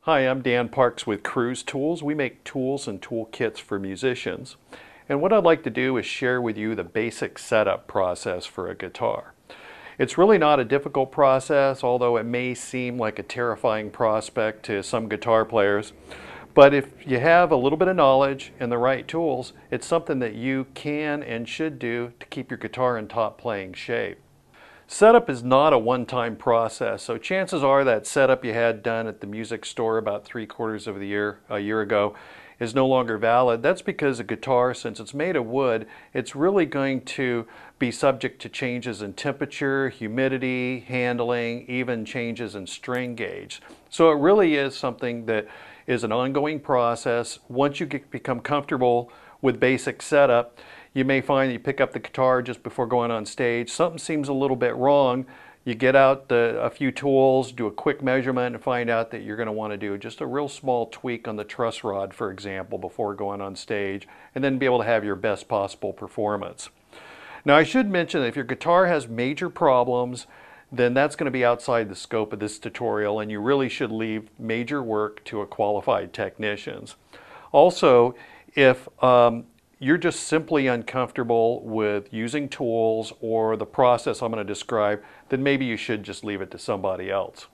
Hi, I'm Dan Parks with Cruise Tools. We make tools and tool kits for musicians. And what I'd like to do is share with you the basic setup process for a guitar. It's really not a difficult process, although it may seem like a terrifying prospect to some guitar players. But if you have a little bit of knowledge and the right tools, it's something that you can and should do to keep your guitar in top playing shape. Setup is not a one-time process, so chances are that setup you had done at the music store about 3/4 of a year ago is no longer valid. That's because a guitar, since it's made of wood, it's really going to be subject to changes in temperature, humidity, handling, even changes in string gauge. So it really is something that is an ongoing process. Once you become comfortable with basic setup, you may find that you pick up the guitar just before going on stage. Something seems a little bit wrong. You get out a few tools, do a quick measurement, and find out that you're going to want to do just a real small tweak on the truss rod, for example, before going on stage, and then be able to have your best possible performance. Now, I should mention that if your guitar has major problems, then that's going to be outside the scope of this tutorial, and you really should leave major work to a qualified technicians. Also, if you're just simply uncomfortable with using tools or the process I'm going to describe, then maybe you should just leave it to somebody else.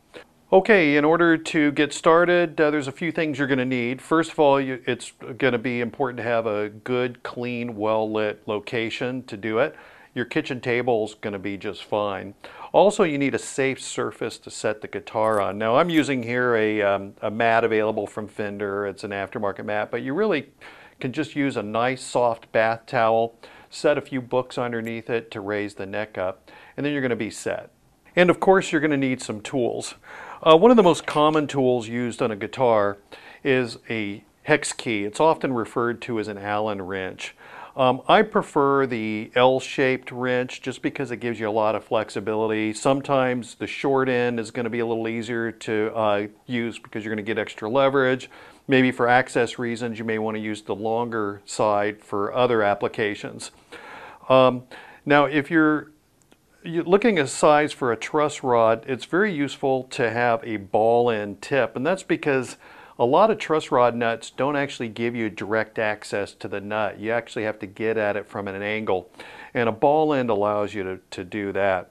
Okay, in order to get started, there's a few things you're going to need. First of all, it's going to be important to have a good, clean, well-lit location to do it. Your kitchen table is going to be just fine. Also, you need a safe surface to set the guitar on. Now, I'm using here a mat available from Fender. It's an aftermarket mat, but you really can just use a nice soft bath towel, set a few books underneath it to raise the neck up, and then you're going to be set. And of course, you're going to need some tools. One of the most common tools used on a guitar is a hex key. It's often referred to as an Allen wrench. I prefer the L-shaped wrench just because it gives you a lot of flexibility. Sometimes the short end is going to be a little easier to use because you're going to get extra leverage. Maybe for access reasons, you may want to use the longer side for other applications. Now, if you're looking at size for a truss rod, it's very useful to have a ball end tip, and that's because a lot of truss rod nuts don't actually give you direct access to the nut. You actually have to get at it from an angle, and a ball end allows you to do that.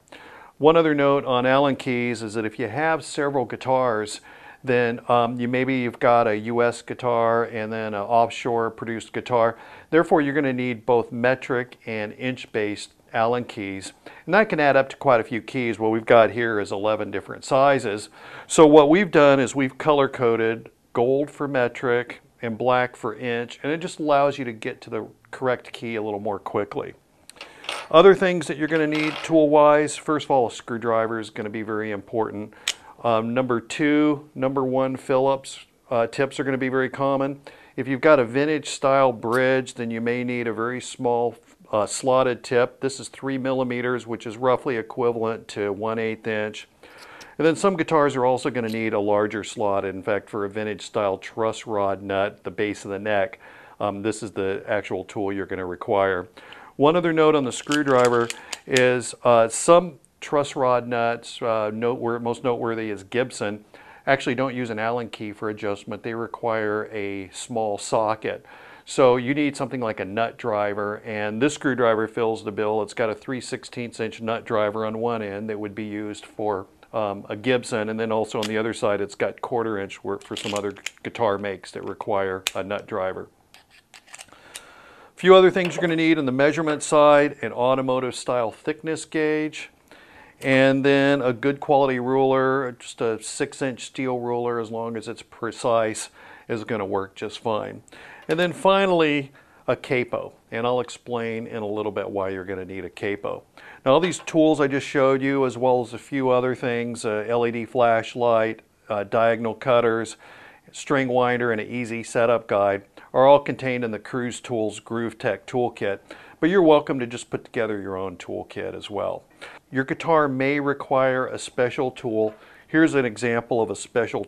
One other note on Allen keys is that if you have several guitars, then you've got a US guitar and then an offshore produced guitar. Therefore, you're going to need both metric and inch-based Allen keys, and that can add up to quite a few keys. What we've got here is 11 different sizes. So what we've done is we've color-coded gold for metric and black for inch, and it just allows you to get to the correct key a little more quickly. Other things that you're going to need tool-wise, first of all, a screwdriver is going to be very important. Number 2, number 1 Phillips tips are going to be very common. If you've got a vintage style bridge, then you may need a very small slotted tip. This is 3 millimeters, which is roughly equivalent to 1/8 inch. And then some guitars are also going to need a larger slot. In fact, for a vintage style truss rod nut, the base of the neck, this is the actual tool you're going to require. One other note on the screwdriver is some truss rod nuts, most noteworthy is Gibson, actually don't use an Allen key for adjustment. They require a small socket. So you need something like a nut driver, and this screwdriver fills the bill. It's got a 3/16 inch nut driver on one end that would be used for a Gibson, and then also on the other side it's got 1/4 inch work for some other guitar makes that require a nut driver. A few other things you're going to need on the measurement side: an automotive style thickness gauge, and then a good quality ruler. Just a 6-inch steel ruler, as long as it's precise, is going to work just fine. And then finally, a capo, and I'll explain in a little bit why you're going to need a capo. Now, all these tools I just showed you, as well as a few other things, LED flashlight, diagonal cutters, string winder, and an easy setup guide, are all contained in the Cruise Tools GrooveTech toolkit, but you're welcome to just put together your own toolkit as well. Your guitar may require a special tool. Here's an example of a special